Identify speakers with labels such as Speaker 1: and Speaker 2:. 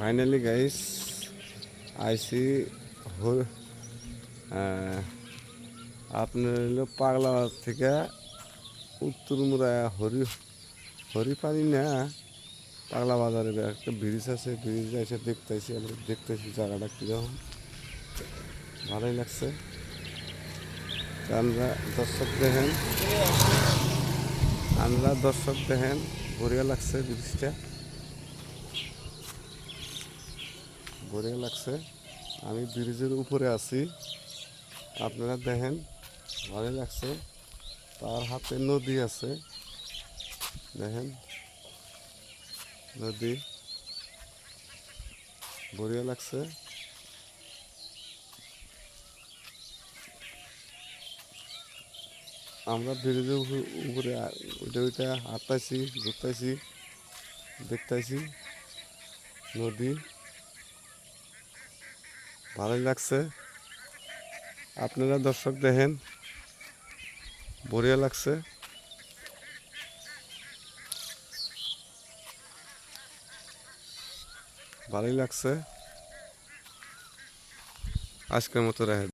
Speaker 1: Finally guys আইসি আপনার হলো পাগলা থেকে উত্তরমুড়া হরিপানি না পাগলা বাজারে একটা ব্রিজ আছে, ব্রিজে এসে দেখতেছি, আমরা দেখতেছি জায়গাটা কীরকম। ভালোই লাগছে। আমরা দর্শক দেখেন, বঢ়িয়া লাগছে ব্রিজটা, বঢ়িয়া লাগছে। আমি ব্রিজের উপরে আছি, আপনারা দেখেন, ভালোই লাগছে। তার হাতে নদী আছে, দেখেন নদী, বঢ়িয়া লাগছে। আমরা ব্রিজের উপরে ওইটা হাঁটতেছি, ঘুরতেছি, দেখতেছি নদী, ভালোই লাগছে। আপনারা দর্শক দেখেন, বঢ়িয়া লাগছে। ভালোই লাগছে। আজকের মতো রাখেন।